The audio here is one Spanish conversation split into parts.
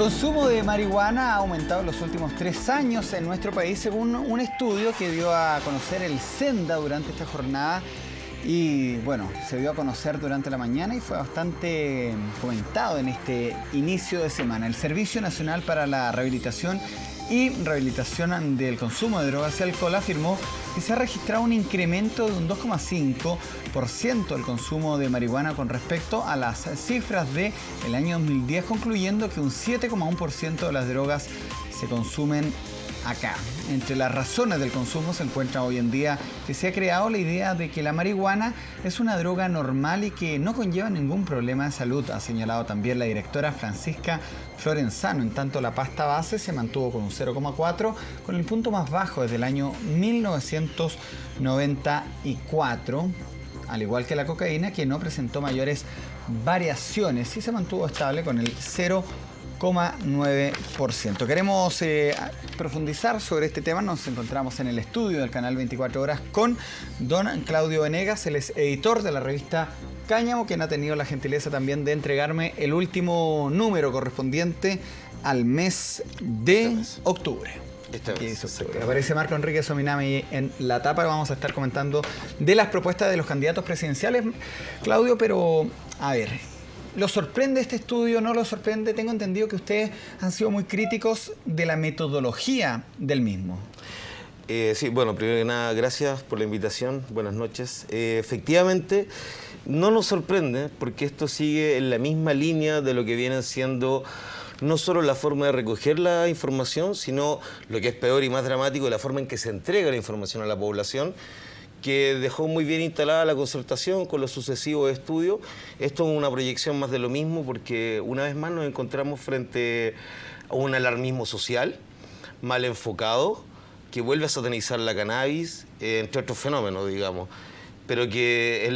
consumo de marihuana ha aumentado en los últimos 3 años en nuestro país, según un estudio que dio a conocer el Senda durante esta jornada. Y bueno, se dio a conocer durante la mañana y fue bastante comentado en este inicio de semana. El Servicio Nacional para la Rehabilitación y Rehabilitación del Consumo de Drogas y Alcohol afirmó que se ha registrado un incremento de un 2,5% del consumo de marihuana con respecto a las cifras del año 2010, concluyendo que un 7,1% de las drogas se consumen acá. Entre las razones del consumo se encuentra hoy en día que se ha creado la idea de que la marihuana es una droga normal y que no conlleva ningún problema de salud, ha señalado también la directora Francisca Florenzano. En tanto, la pasta base se mantuvo con un 0,4, con el punto más bajo desde el año 1994, al igual que la cocaína, que no presentó mayores variaciones y se mantuvo estable con el 0,9%. Queremos profundizar sobre este tema. Nos encontramos en el estudio del canal 24 Horas con don Claudio Venegas. Él es editor de la revista Cáñamo, quien ha tenido la gentileza también de entregarme el último número correspondiente al mes de octubre. Aparece Marco Enrique Sominami en la tapa. Vamos a estar comentando de las propuestas de los candidatos presidenciales, Claudio, pero a ver, ¿lo sorprende este estudio? ¿No lo sorprende? Tengo entendido que ustedes han sido muy críticos de la metodología del mismo. Sí, bueno, primero que nada, gracias por la invitación. Buenas noches. Efectivamente, no nos sorprende porque esto sigue en la misma línea de lo que viene siendo no solo la forma de recoger la información, sino lo que es peor y más dramático, la forma en que se entrega la información a la población, que dejó muy bien instalada la concertación con los sucesivos estudios. Esto es una proyección más de lo mismo porque una vez más nos encontramos frente a un alarmismo social mal enfocado que vuelve a satanizar la cannabis, entre otros fenómenos, digamos, pero que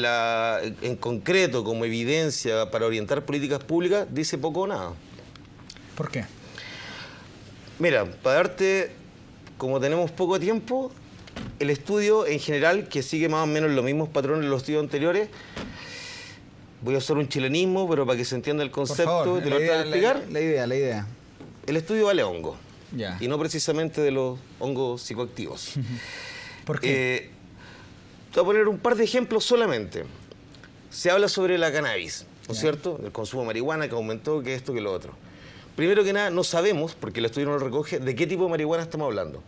en concreto, como evidencia para orientar políticas públicas, dice poco o nada. ¿Por qué? Mira, para darte, como tenemos poco tiempo, el estudio en general, que sigue más o menos los mismos patrones de los estudios anteriores, voy a usar un chilenismo, pero para que se entienda el concepto, por favor, te lo voy a explicar. La idea. El estudio vale hongo, ya, y no precisamente de los hongos psicoactivos. ¿Por qué? Te voy a poner un par de ejemplos solamente. Se habla sobre la cannabis, ¿no es cierto? El consumo de marihuana que aumentó, que esto, que lo otro. Primero que nada, no sabemos, porque el estudio no lo recoge, de qué tipo de marihuana estamos hablando.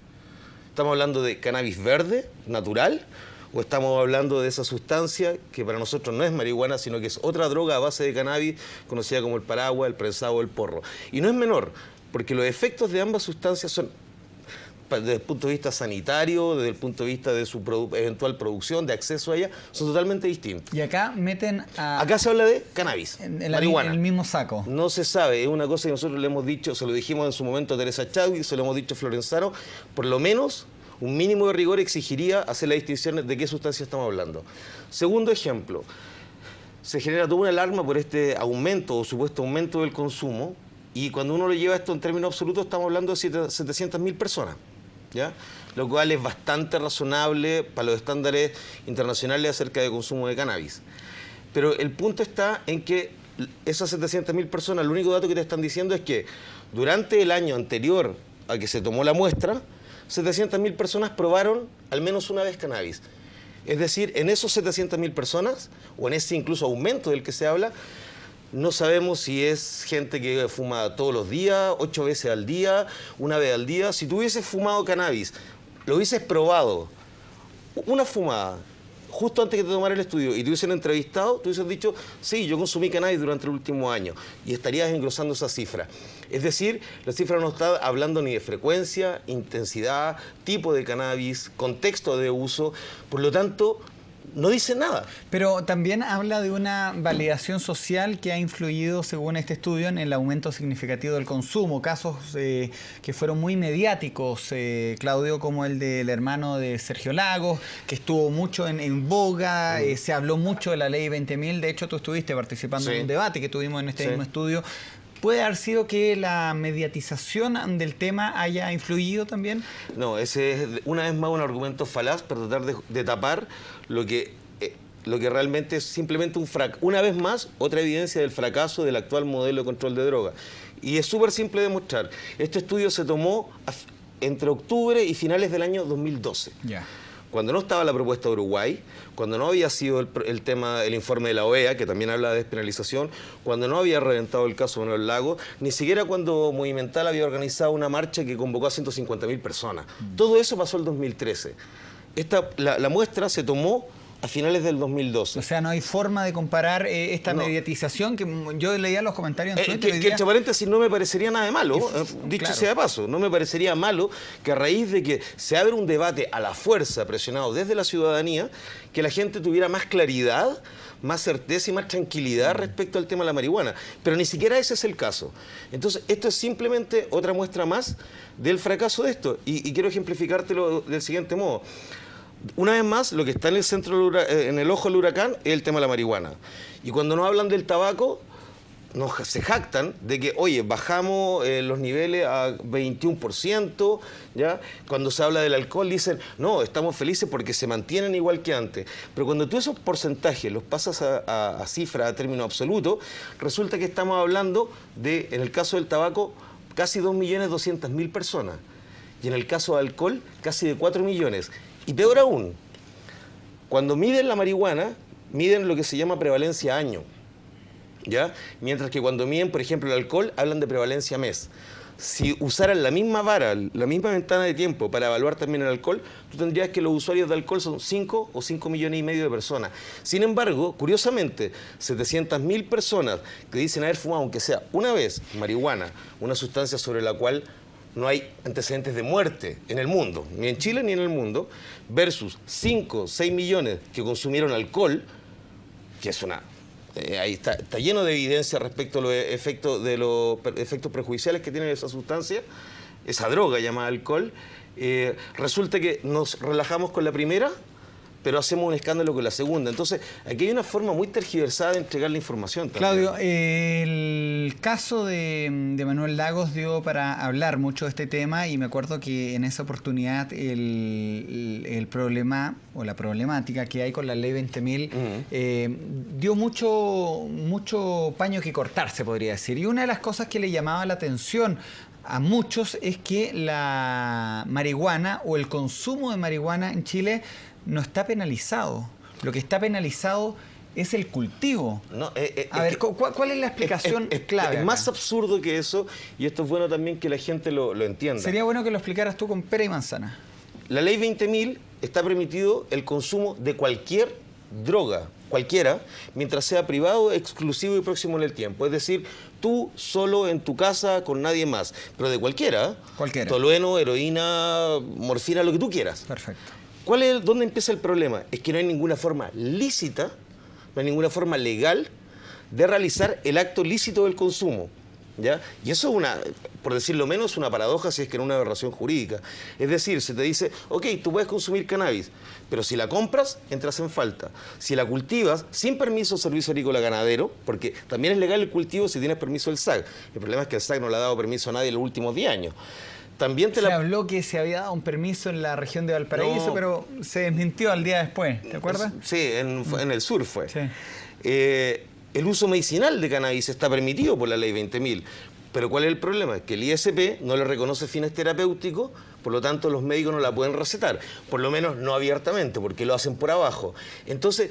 ¿Estamos hablando de cannabis verde, natural? ¿O estamos hablando de esa sustancia que para nosotros no es marihuana, sino que es otra droga a base de cannabis, conocida como el paragua, el prensado o el porro? Y no es menor, porque los efectos de ambas sustancias son, desde el punto de vista sanitario, desde el punto de vista de su eventual producción, de acceso a ella, son totalmente distintos. Y acá meten a... Acá se habla de cannabis, marihuana. En el mismo saco. No se sabe, es una cosa que nosotros le hemos dicho, se lo dijimos en su momento a Teresa Chadwick, se lo hemos dicho a Florenzano, por lo menos un mínimo de rigor exigiría hacer la distinción de qué sustancia estamos hablando. Segundo ejemplo, se genera toda una alarma por este aumento o supuesto aumento del consumo, y cuando uno lo lleva esto en términos absolutos estamos hablando de 700.000 personas, ¿ya? Lo cual es bastante razonable para los estándares internacionales acerca del consumo de cannabis. Pero el punto está en que esas 700.000 personas, el único dato que te están diciendo es que durante el año anterior a que se tomó la muestra, 700.000 personas probaron al menos una vez cannabis. Es decir, en esos 700.000 personas, o en ese incluso aumento del que se habla, no sabemos si es gente que fuma todos los días, 8 veces al día, una vez al día. Si tú hubieses fumado cannabis, lo hubieses probado, una fumada, justo antes que te tomara el estudio, y te hubiesen entrevistado, tú hubieses dicho, sí, yo consumí cannabis durante el último año, y estarías engrosando esa cifra. Es decir, la cifra no está hablando ni de frecuencia, intensidad, tipo de cannabis, contexto de uso, por lo tanto, no dice nada. Pero también habla de una validación social que ha influido, según este estudio, en el aumento significativo del consumo. Casos que fueron muy mediáticos, Claudio, como el del hermano de Sergio Lagos, que estuvo mucho en boga, se habló mucho de la ley 20.000. De hecho, tú estuviste participando en un debate que tuvimos en este mismo estudio. ¿Puede haber sido que la mediatización del tema haya influido también? No, ese es una vez más un argumento falaz para tratar de tapar lo que lo que realmente es simplemente una vez más, otra evidencia del fracaso del actual modelo de control de drogas. Y es súper simple de demostrar. Este estudio se tomó entre octubre y finales del año 2012. Ya. Cuando no estaba la propuesta de Uruguay, cuando no había sido el informe de la OEA, que también habla de despenalización, cuando no había reventado el caso Manuel Lagos, ni siquiera cuando Movimental había organizado una marcha que convocó a 150.000 personas. Todo eso pasó el 2013. La muestra se tomó a finales del 2012. O sea, no hay forma de comparar esta mediatización que yo leía los comentarios en Twitter. Que entre paréntesis no me parecería nada de malo, dicho claro. sea de paso, no me parecería malo que a raíz de que se abre un debate a la fuerza presionado desde la ciudadanía, que la gente tuviera más claridad, más certeza y más tranquilidad respecto al tema de la marihuana. Pero ni siquiera ese es el caso. Entonces, esto es simplemente otra muestra más del fracaso de esto. Y quiero ejemplificártelo del siguiente modo. Una vez más, lo que está en el centro, en el ojo del huracán es el tema de la marihuana. Y cuando nos hablan del tabaco, se jactan de que, oye, bajamos los niveles a 21%, ¿ya? Cuando se habla del alcohol dicen, no, estamos felices porque se mantienen igual que antes. Pero cuando tú esos porcentajes los pasas a cifras, a término absoluto, resulta que estamos hablando de, en el caso del tabaco, casi 2.200.000 personas. Y en el caso del alcohol, casi de 4 millones. Y peor aún, cuando miden la marihuana, miden lo que se llama prevalencia año, ¿ya? Mientras que cuando miden, por ejemplo, el alcohol, hablan de prevalencia mes. Si usaran la misma vara, la misma ventana de tiempo para evaluar también el alcohol, tú tendrías que los usuarios de alcohol son 5 o 5,5 millones de personas. Sin embargo, curiosamente, 700.000 personas que dicen haber fumado, aunque sea una vez, marihuana, una sustancia sobre la cual no hay antecedentes de muerte en el mundo, ni en Chile ni en el mundo, versus 5 o 6 millones que consumieron alcohol, que es una... ahí está lleno de evidencia respecto a los efectos perjudiciales que tiene esa sustancia, esa droga llamada alcohol. Resulta que nos relajamos con la primera, pero hacemos un escándalo con la segunda. Entonces, aquí hay una forma muy tergiversada de entregar la información también. Claudio, el caso de Manuel Lagos dio para hablar mucho de este tema y me acuerdo que en esa oportunidad el problema o la problemática que hay con la ley 20.000 dio mucho paño que cortar, se podría decir. Y una de las cosas que le llamaba la atención a muchos es que la marihuana o el consumo de marihuana en Chile no está penalizado. Lo que está penalizado es el cultivo. No, a ver, ¿cuál es la explicación clave? Es más absurdo que eso, y esto es bueno también que la gente lo entienda. Sería bueno que lo explicaras tú con pera y manzana. La ley 20.000 está permitido el consumo de cualquier droga, cualquiera, mientras sea privado, exclusivo y próximo en el tiempo. Es decir, tú solo en tu casa con nadie más, pero de cualquiera. Cualquiera. Tolueno, heroína, morfina, lo que tú quieras. Perfecto. ¿Dónde empieza el problema? Es que no hay ninguna forma lícita, no hay ninguna forma legal de realizar el acto lícito del consumo, ¿ya? Y eso es por decirlo menos, una paradoja si es que no una aberración jurídica. Es decir, se te dice, ok, tú puedes consumir cannabis, pero si la compras, entras en falta. Si la cultivas sin permiso del Servicio Agrícola Ganadero, porque también es legal el cultivo si tienes permiso del SAC. El problema es que el SAC no le ha dado permiso a nadie en los últimos 10 años. También se habló que se había dado un permiso en la región de Valparaíso, pero se desmintió al día después, ¿te acuerdas? Sí, en el sur fue. Sí. El uso medicinal de cannabis está permitido por la ley 20.000, pero ¿cuál es el problema? Que el ISP no le reconoce fines terapéuticos, por lo tanto los médicos no la pueden recetar, por lo menos no abiertamente, porque lo hacen por abajo. Entonces,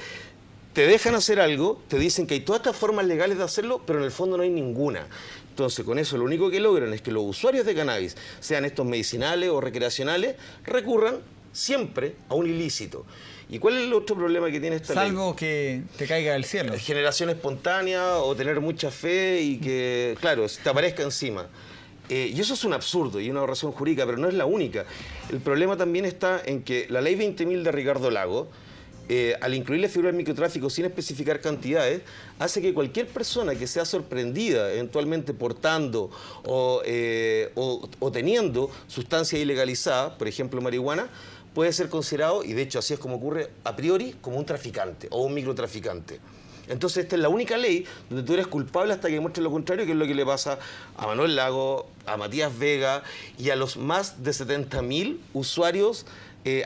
te dejan hacer algo, te dicen que hay todas estas formas legales de hacerlo, pero en el fondo no hay ninguna. Entonces, con eso lo único que logran es que los usuarios de cannabis, sean estos medicinales o recreacionales, recurran siempre a un ilícito. ¿Y cuál es el otro problema que tiene esta ley? Salvo que te caiga del cielo. Generación espontánea o tener mucha fe y que, claro, te aparezca encima. Y eso es un absurdo y una aberración jurídica, pero no es la única. El problema también está en que la ley 20.000 de Ricardo Lagos, al incluir la figura del microtráfico sin especificar cantidades, hace que cualquier persona que sea sorprendida eventualmente portando o teniendo sustancia ilegalizada, por ejemplo marihuana, puede ser considerado, y de hecho así es como ocurre a priori, como un traficante o un microtraficante. Entonces esta es la única ley donde tú eres culpable hasta que demuestres lo contrario, que es lo que le pasa a Manuel Lagos, a Matías Vega y a los más de 70.000 usuarios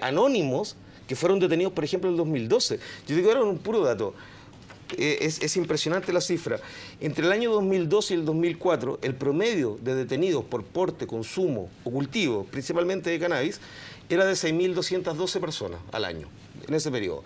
anónimos que fueron detenidos, por ejemplo, en el 2012. Yo digo ahora un puro dato. Es impresionante la cifra. Entre el año 2012 y el 2004, el promedio de detenidos por porte, consumo o cultivo, principalmente de cannabis, era de 6.212 personas al año, en ese periodo.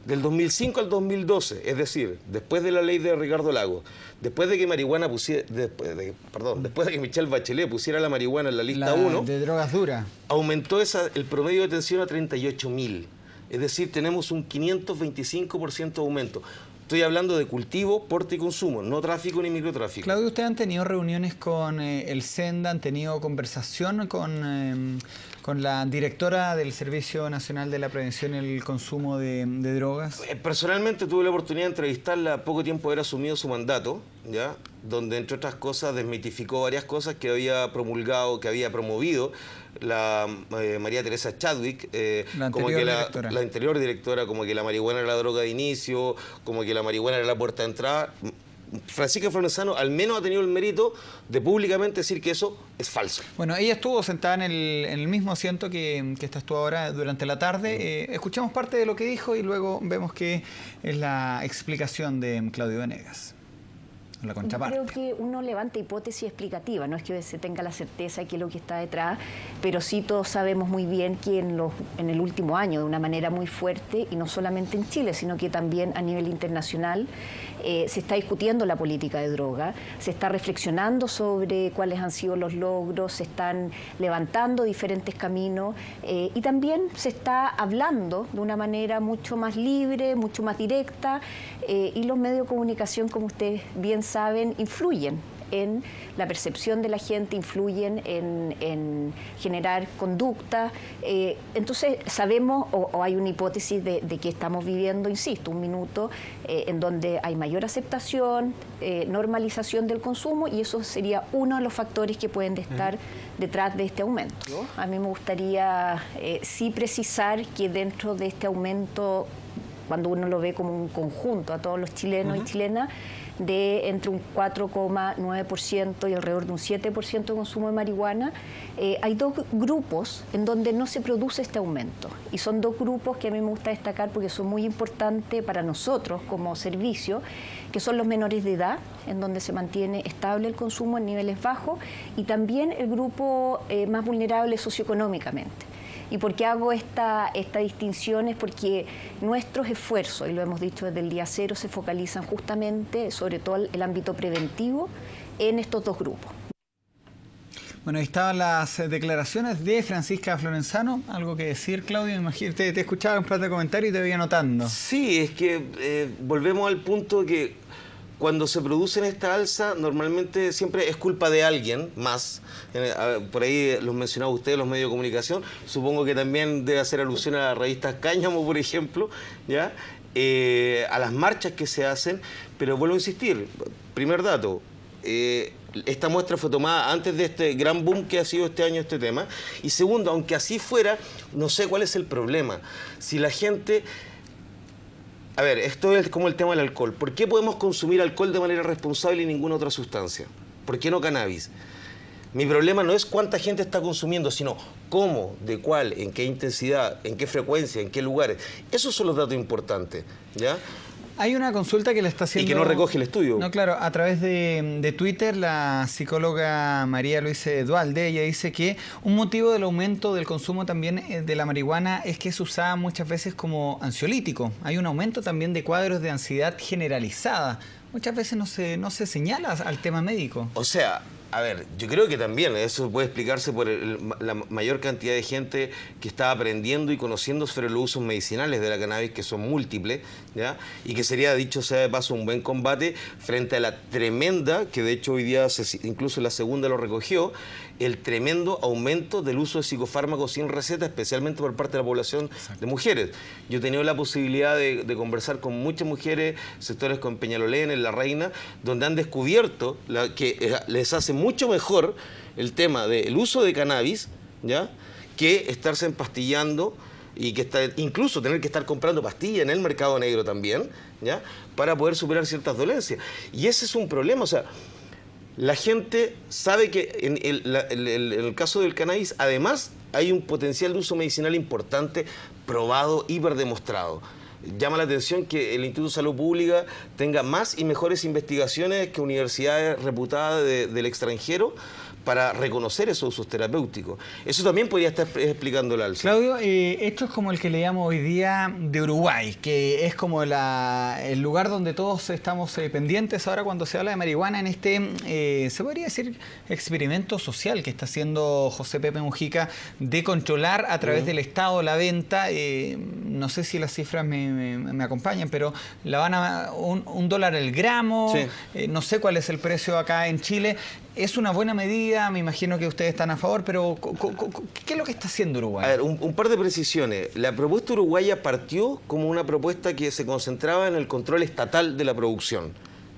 Del 2005 al 2012, es decir, después de la ley de Ricardo Lagos, después de que después de que Michelle Bachelet pusiera la marihuana en la lista 1, de drogas duras, aumentó el promedio de detención a 38.000. Es decir, tenemos un 525% de aumento. Estoy hablando de cultivo, porte y consumo, no tráfico ni microtráfico. Claudio, ¿ustedes han tenido reuniones con el SENDA, han tenido conversación con la directora del Servicio Nacional de la Prevención y el Consumo de Drogas? Personalmente tuve la oportunidad de entrevistarla a poco tiempo de haber asumido su mandato, ¿ya? Donde entre otras cosas desmitificó varias cosas que había promulgado, que había promovido la María Teresa Chadwick, como que la anterior directora, como que la marihuana era la droga de inicio, como que la marihuana era la puerta de entrada. Francisca Florenzano al menos ha tenido el mérito de públicamente decir que eso es falso. Bueno, ella estuvo sentada en el mismo asiento que estás tú ahora durante la tarde. Escuchamos parte de lo que dijo y luego vemos que es la explicación de Claudio Venegas. La contraparte. Yo creo que uno levanta hipótesis explicativa, no es que se tenga la certeza de qué es lo que está detrás, pero sí todos sabemos muy bien que en el último año, de una manera muy fuerte, y no solamente en Chile, sino que también a nivel internacional, se está discutiendo la política de droga, se está reflexionando sobre cuáles han sido los logros, se están levantando diferentes caminos y también se está hablando de una manera mucho más libre, mucho más directa, y los medios de comunicación, como ustedes bien saben, influyen en la percepción de la gente, influyen en generar conducta. Entonces sabemos, o hay una hipótesis de que estamos viviendo, insisto, un minuto en donde hay mayor aceptación, normalización del consumo, y eso sería uno de los factores que pueden estar detrás de este aumento. A mí me gustaría sí precisar que dentro de este aumento, cuando uno lo ve como un conjunto a todos los chilenos y chilenas, de entre un 4,9% y alrededor de un 7% de consumo de marihuana, hay dos grupos en donde no se produce este aumento. Y son dos grupos que a mí me gusta destacar porque son muy importantes para nosotros como servicio, que son los menores de edad, en donde se mantiene estable el consumo en niveles bajos, y también el grupo más vulnerable socioeconómicamente. ¿Y por qué hago esta distinción? Es porque nuestros esfuerzos, y lo hemos dicho desde el día cero, se focalizan justamente, sobre todo el ámbito preventivo, en estos dos grupos. Bueno, ahí estaban las declaraciones de Francisca Florenzano. ¿Algo que decir, Claudio? Imagínate, te escuchaba un par de comentarios y te veía anotando. Sí, es que volvemos al punto que cuando se producen esta alza, normalmente siempre es culpa de alguien más. Por ahí los mencionaba usted, los medios de comunicación. Supongo que también debe hacer alusión a las revistas Cáñamo, por ejemplo, ¿ya? A las marchas que se hacen. Pero vuelvo a insistir, primer dato, esta muestra fue tomada antes de este gran boom que ha sido este año este tema. Y segundo, aunque así fuera, no sé cuál es el problema. Si la gente... A ver, esto es como el tema del alcohol. ¿Por qué podemos consumir alcohol de manera responsable y ninguna otra sustancia? ¿Por qué no cannabis? Mi problema no es cuánta gente está consumiendo, sino cómo, de cuál, en qué intensidad, en qué frecuencia, en qué lugares. Esos son los datos importantes, ¿ya? Hay una consulta que le está haciendo... Y que no recoge el estudio. No, claro, a través de Twitter, la psicóloga María Luisa Dualde, ella dice que un motivo del aumento del consumo también de la marihuana es que es usada muchas veces como ansiolítico. Hay un aumento también de cuadros de ansiedad generalizada. Muchas veces no se señala al tema médico. O sea... A ver, yo creo que también eso puede explicarse por la mayor cantidad de gente que está aprendiendo y conociendo sobre los usos medicinales de la cannabis, que son múltiples, ¿ya? Y que sería, dicho sea de paso, un buen combate frente a la tremenda, que de hecho hoy día incluso la segunda lo recogió, el tremendo aumento del uso de psicofármacos sin receta, especialmente por parte de la población de mujeres. Yo he tenido la posibilidad de conversar con muchas mujeres, sectores con Peñalolén, en La Reina, donde han descubierto que les hace mucho mejor el tema del uso de cannabis, ¿ya?, que estarse empastillando y que incluso tener que estar comprando pastillas en el mercado negro también, ¿ya?, para poder superar ciertas dolencias. Y ese es un problema, o sea, la gente sabe que en el caso del cannabis, además hay un potencial de uso medicinal importante, probado, hiperdemostrado. Llama la atención que el Instituto de Salud Pública tenga más y mejores investigaciones que universidades reputadas del extranjero para reconocer esos usos terapéuticos. Eso también podría estar explicando el alza. Claudio, esto es como el que le llamo hoy día de Uruguay, que es como el lugar donde todos estamos pendientes ahora cuando se habla de marihuana en este, se podría decir, experimento social que está haciendo José Pepe Mujica de controlar a través del Estado la venta. No sé si las cifras me acompañan, pero la van a un dólar el gramo, sí. No sé cuál es el precio acá en Chile. Es una buena medida, me imagino que ustedes están a favor, pero ¿qué es lo que está haciendo Uruguay? A ver, un par de precisiones. La propuesta uruguaya partió como una propuesta que se concentraba en el control estatal de la producción,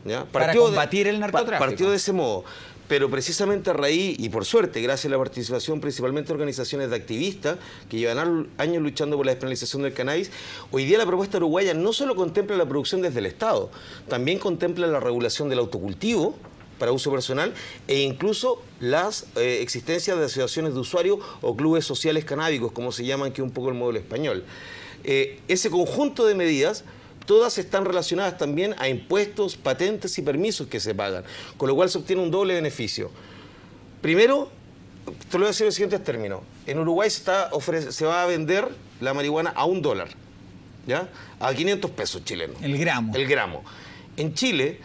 ¿ya? Para combatir el narcotráfico. Partió de ese modo. Pero precisamente a raíz, y por suerte, gracias a la participación principalmente de organizaciones de activistas que llevan años luchando por la despenalización del cannabis, hoy día la propuesta uruguaya no solo contempla la producción desde el Estado, también contempla la regulación del autocultivo para uso personal e incluso las existencias de asociaciones de usuarios o clubes sociales canábicos, como se llaman, que es un poco el modelo español. Ese conjunto de medidas todas están relacionadas también a impuestos, patentes y permisos que se pagan, con lo cual se obtiene un doble beneficio. Primero, te lo voy a decir en los siguientes términos. En Uruguay se va a vender la marihuana a $1, ¿ya? A 500 pesos chilenos. El gramo. El gramo. En Chile,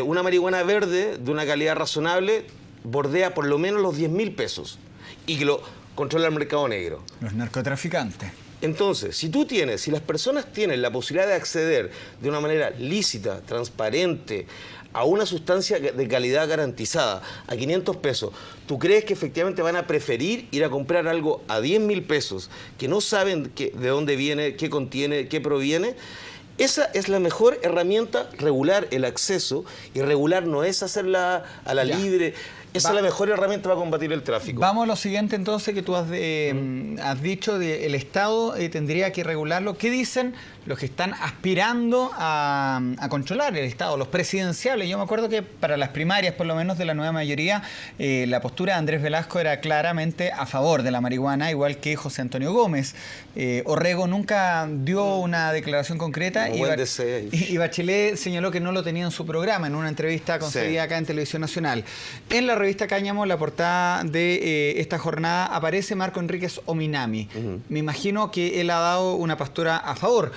una marihuana verde de una calidad razonable bordea por lo menos los 10.000 pesos y que lo controla el mercado negro. Los narcotraficantes. Entonces, si las personas tienen la posibilidad de acceder de una manera lícita, transparente, a una sustancia de calidad garantizada, a 500 pesos, ¿tú crees que efectivamente van a preferir ir a comprar algo a 10.000 pesos, que no saben de dónde viene, qué contiene, qué proviene? Esa es la mejor herramienta, regular el acceso, y regular no es hacerla a la libre. Esa es la mejor herramienta para combatir el tráfico. Vamos a lo siguiente entonces que tú has dicho, el Estado tendría que regularlo. ¿Qué dicen los que están aspirando a controlar el Estado, los presidenciales? Yo me acuerdo que para las primarias, por lo menos de la nueva mayoría, la postura de Andrés Velasco era claramente a favor de la marihuana, igual que José Antonio Gómez. Orrego nunca dio una declaración concreta y Bachelet señaló que no lo tenía en su programa en una entrevista concedida acá en Televisión Nacional. En la revista Cáñamo, la portada de esta jornada, aparece Marco Enríquez Ominami. Me imagino que él ha dado una postura a favor.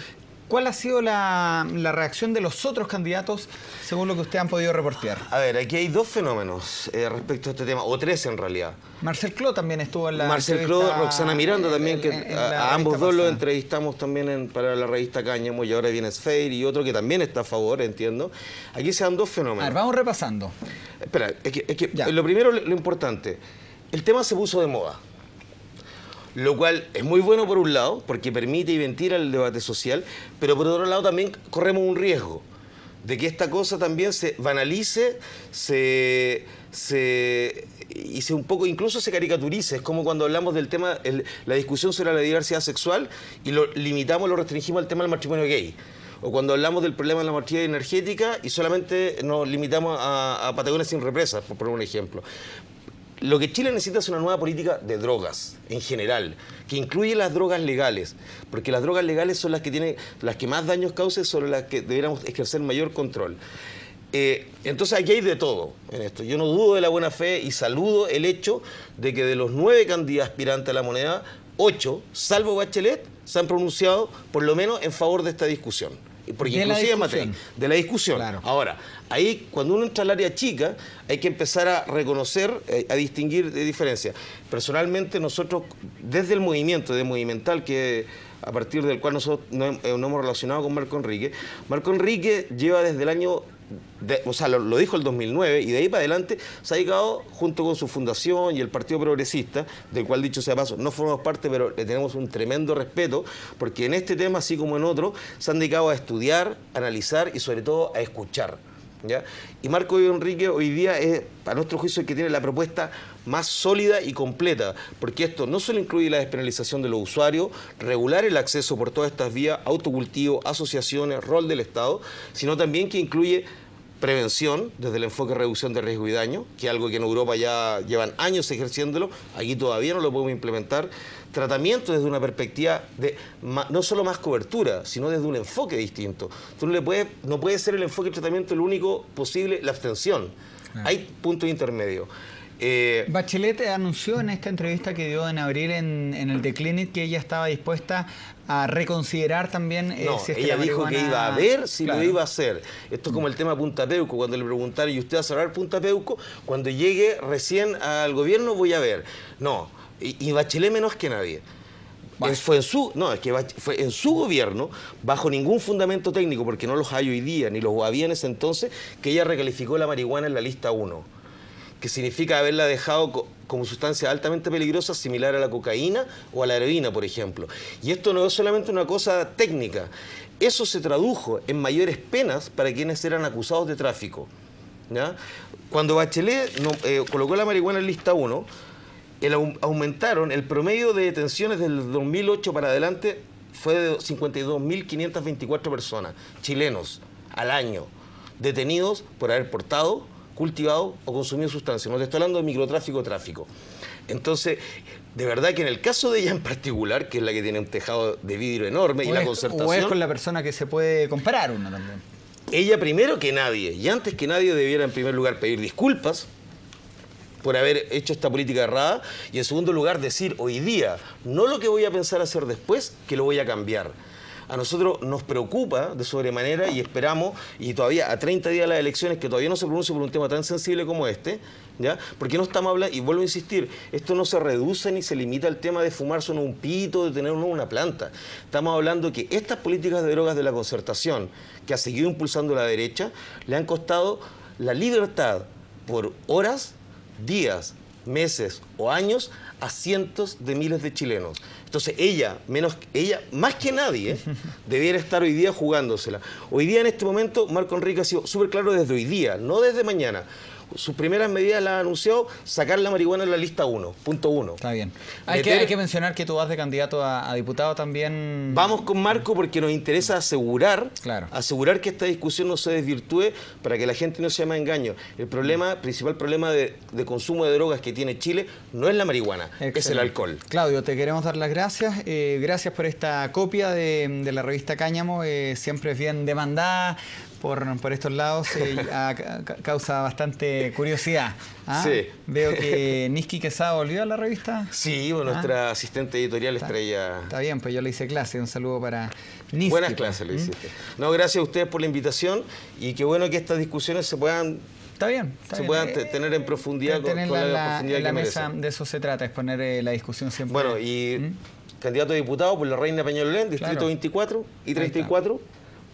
¿Cuál ha sido la reacción de los otros candidatos, según lo que ustedes han podido reportear? A ver, aquí hay dos fenómenos respecto a este tema, o tres en realidad. Marcel Cló también estuvo en la Marcel Cló, Roxana Miranda también, que a ambos dos los entrevistamos también para la revista Cáñamo, y ahora viene Sfeir y otro que también está a favor, entiendo. Aquí se dan dos fenómenos. A ver, vamos repasando. Espera, es que lo primero, lo importante, el tema se puso de moda. Lo cual es muy bueno por un lado, porque permite y ventila el debate social, pero por otro lado también corremos un riesgo de que esta cosa también se banalice, un poco, incluso se caricaturice. Es como cuando hablamos del tema, la discusión sobre la diversidad sexual y lo limitamos, lo restringimos al tema del matrimonio gay. O cuando hablamos del problema de la matrimonio energética y solamente nos limitamos a Patagonia sin represas, por poner un ejemplo. Lo que Chile necesita es una nueva política de drogas, en general, que incluye las drogas legales, porque las drogas legales son las que más daños causan, sobre las que deberíamos ejercer mayor control. Entonces aquí hay de todo en esto. Yo no dudo de la buena fe y saludo el hecho de que de los 9 candidatos aspirantes a la moneda, 8, salvo Bachelet, se han pronunciado por lo menos en favor de esta discusión. Porque inclusive en materia de la discusión. Claro. Ahora, ahí cuando uno entra al área chica, hay que empezar a reconocer, a distinguir diferencias. Personalmente nosotros, desde el movimiento de Movimental, que a partir del cual nosotros nos hemos relacionado con Marco Enrique lleva desde el año, lo dijo el 2009, y de ahí para adelante se ha dedicado, junto con su fundación y el Partido Progresista, del cual, dicho sea paso, no formamos parte, pero le tenemos un tremendo respeto, porque en este tema, así como en otros, se han dedicado a estudiar, a analizar y sobre todo a escuchar, ¿ya? Y Marco Enrique hoy día es, a nuestro juicio, el que tiene la propuesta más sólida y completa, porque esto no solo incluye la despenalización de los usuarios, regular el acceso por todas estas vías, autocultivo, asociaciones, rol del Estado, sino también que incluye prevención, desde el enfoque de reducción de riesgo y daño, que es algo que en Europa ya llevan años ejerciéndolo, aquí todavía no lo podemos implementar. Tratamiento desde una perspectiva de no solo más cobertura, sino desde un enfoque distinto. Tú no puede ser el enfoque de tratamiento el único posible, la abstención. Claro. Hay puntos intermedios. Bachelet anunció en esta entrevista que dio en abril en el The Clinic que ella estaba dispuesta a reconsiderar también si es que ella dijo que iba a ver si lo iba a hacer. Esto es como el tema Punta Peuco, cuando le preguntaron, ¿y usted va a cerrar Punta Peuco? Cuando llegue recién al gobierno voy a ver. No, y Bachelet menos que nadie. Fue en su gobierno, bajo ningún fundamento técnico, porque no los hay hoy día, ni los había en ese entonces, que ella recalificó la marihuana en la lista 1. Que significa haberla dejado como sustancia altamente peligrosa, similar a la cocaína o a la heroína, por ejemplo. Y esto no es solamente una cosa técnica, eso se tradujo en mayores penas para quienes eran acusados de tráfico, ¿ya? Cuando Bachelet colocó la marihuana en lista 1, aumentaron el promedio de detenciones del 2008 para adelante, fue de 52.524 personas, chilenos, al año, detenidos por haber portado, cultivado o consumido sustancias. No te estoy hablando de microtráfico o tráfico. Entonces, de verdad que en el caso de ella en particular, que es la que tiene un tejado de vidrio enorme y la concertación... O es con la persona que se puede comparar uno también. Ella primero que nadie, y antes que nadie, debiera en primer lugar pedir disculpas por haber hecho esta política errada, y en segundo lugar decir hoy día, no lo que voy a pensar hacer después, que lo voy a cambiar. A nosotros nos preocupa de sobremanera y esperamos, y todavía a 30 días de las elecciones, que todavía no se pronuncie por un tema tan sensible como este, ¿ya? Porque no estamos hablando, y vuelvo a insistir, esto no se reduce ni se limita al tema de fumarse en un pito, de tener una planta. Estamos hablando que estas políticas de drogas de la concertación, que ha seguido impulsando la derecha, le han costado la libertad por horas, días, meses o años a cientos de miles de chilenos. Entonces ella, más que nadie, debiera estar hoy día jugándosela. Hoy día, en este momento, Marco Enrique ha sido súper claro desde hoy día, no desde mañana. Sus primeras medidas las ha anunciado, sacar la marihuana en la lista 1, punto 1. Está bien. Hay que mencionar que tú vas de candidato a diputado también. Vamos con Marco porque nos interesa asegurar que esta discusión no se desvirtúe para que la gente no se llame engaño. El principal problema de consumo de drogas que tiene Chile no es la marihuana, es el alcohol. Claudio, te queremos dar las gracias. Gracias por esta copia de la revista Cáñamo. Siempre es bien demandada por estos lados, causa bastante curiosidad. ¿Ah? Sí. Veo que Niski Quesada volvió a la revista. Sí, nuestra asistente editorial Estrella. Está bien, pues yo le hice clase. Un saludo para Niski. Buenas clases le hiciste. No, gracias a ustedes por la invitación y qué bueno que estas discusiones se puedan... puedan tener en profundidad con la profundidad que merecen. De eso se trata, es poner la discusión siempre. Bueno, y candidato a diputado por la Reina Peñalolén, distrito 24 y 34.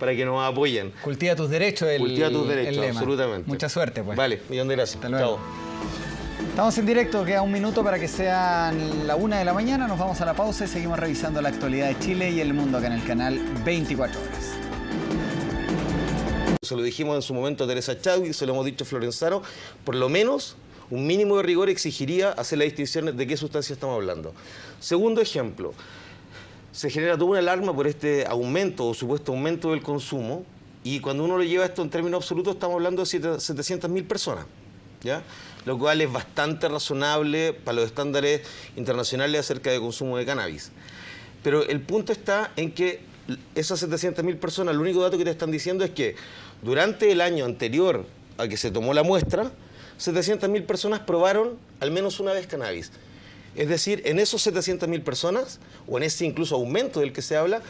Para que nos apoyen. Cultiva tus derechos, Cultiva tus derechos, absolutamente. Mucha suerte, pues. Vale, millón de gracias. Hasta luego. Chao. Estamos en directo, queda un minuto para que sean la 1 de la mañana. Nos vamos a la pausa y seguimos revisando la actualidad de Chile y el mundo acá en el canal 24 horas. Se lo dijimos en su momento a Teresa Chadwick, se lo hemos dicho a Florenzano, por lo menos un mínimo de rigor exigiría hacer la distinción de qué sustancia estamos hablando. Segundo ejemplo. Se genera toda una alarma por este aumento o supuesto aumento del consumo y cuando uno lo lleva esto en términos absolutos estamos hablando de 700.000 personas, ¿ya? Lo cual es bastante razonable para los estándares internacionales acerca de consumo de cannabis. Pero el punto está en que esas 700.000 personas, el único dato que te están diciendo es que durante el año anterior a que se tomó la muestra, 700.000 personas probaron al menos una vez cannabis. Es decir, en esos 700.000 personas, o en ese incluso aumento del que se habla,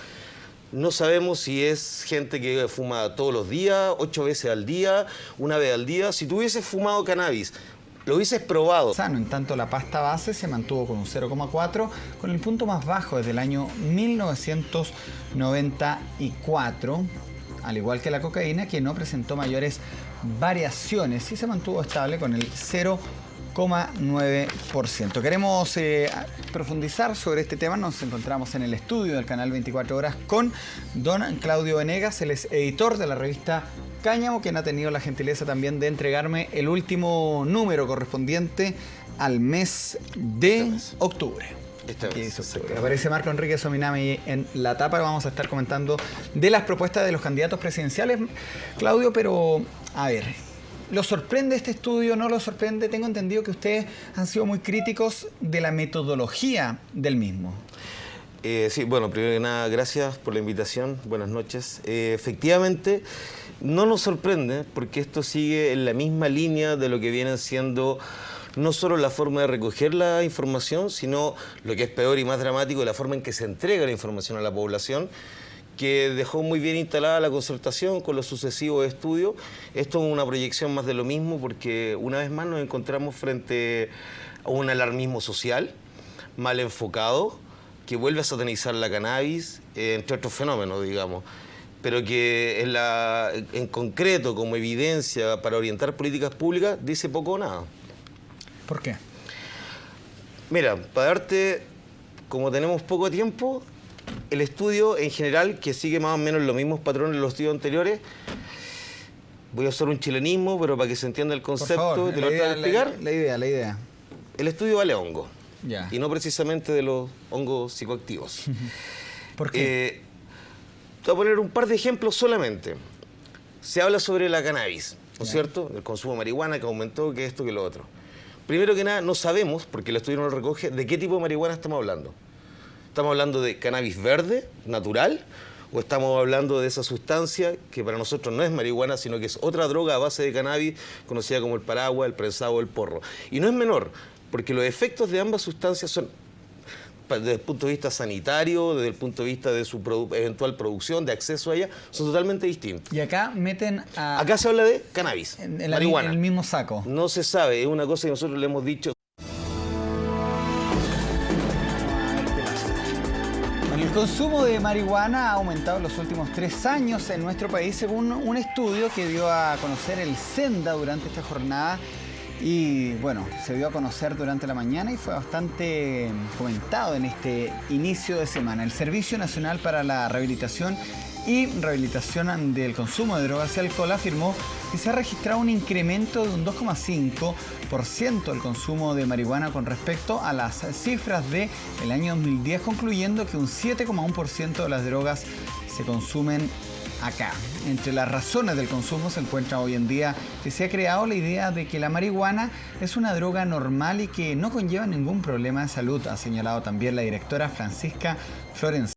no sabemos si es gente que fuma todos los días, 8 veces al día, una vez al día. Si tú hubieses fumado cannabis, lo hubieses probado. En tanto, la pasta base se mantuvo con un 0,4, con el punto más bajo desde el año 1994, al igual que la cocaína, que no presentó mayores variaciones y se mantuvo estable con el 0,9%. Queremos profundizar sobre este tema. Nos encontramos en el estudio del canal 24 horas con don Claudio Venegas, él es editor de la revista Cáñamo, quien ha tenido la gentileza también de entregarme el último número correspondiente al mes de octubre. Aquí dice octubre. Aparece Marco Enrique Sominami en la tapa. Vamos a estar comentando de las propuestas de los candidatos presidenciales, Claudio, pero a ver, ¿lo sorprende este estudio? ¿No lo sorprende? Tengo entendido que ustedes han sido muy críticos de la metodología del mismo. Sí, bueno, primero que nada, gracias por la invitación. Buenas noches. Efectivamente, no nos sorprende porque esto sigue en la misma línea de lo que vienen siendo no solo la forma de recoger la información, sino lo que es peor y más dramático, la forma en que se entrega la información a la población, que dejó muy bien instalada la concertación con los sucesivos estudios. Esto es una proyección más de lo mismo porque una vez más nos encontramos frente a un alarmismo social mal enfocado, que vuelve a satanizar la cannabis, entre otros fenómenos, digamos, pero que en concreto, como evidencia para orientar políticas públicas, dice poco o nada. ¿Por qué? Mira, para darte, como tenemos poco tiempo, el estudio en general, que sigue más o menos los mismos patrones de los estudios anteriores, voy a usar un chilenismo, pero para que se entienda el concepto, por favor, te lo voy a explicar. La idea. El estudio vale hongo, Ya. y no precisamente de los hongos psicoactivos. ¿Por qué? Te voy a poner un par de ejemplos solamente. Se habla sobre la cannabis, ¿no es cierto? El consumo de marihuana que aumentó, que esto, que lo otro. Primero que nada, no sabemos, porque el estudio no lo recoge, de qué tipo de marihuana estamos hablando. ¿Estamos hablando de cannabis verde, natural? ¿O estamos hablando de esa sustancia que para nosotros no es marihuana, sino que es otra droga a base de cannabis, conocida como el paraguas, el prensado o el porro? Y no es menor, porque los efectos de ambas sustancias son, desde el punto de vista sanitario, desde el punto de vista de su eventual producción, de acceso a ella, son totalmente distintos. Y acá meten a... Acá se habla de cannabis, marihuana. En el mismo saco. No se sabe, es una cosa que nosotros le hemos dicho. Bueno, el consumo de marihuana ha aumentado en los últimos 3 años en nuestro país, según un estudio que dio a conocer el Senda durante esta jornada. Y bueno, se dio a conocer durante la mañana y fue bastante comentado en este inicio de semana. El Servicio Nacional para la Rehabilitación y Rehabilitación del Consumo de Drogas y Alcohol afirmó que se ha registrado un incremento de un 2,5% del consumo de marihuana con respecto a las cifras del año 2010, concluyendo que un 7,1% de las drogas se consumen acá. Entre las razones del consumo se encuentra hoy en día que se ha creado la idea de que la marihuana es una droga normal y que no conlleva ningún problema de salud, ha señalado también la directora Francisca Florence.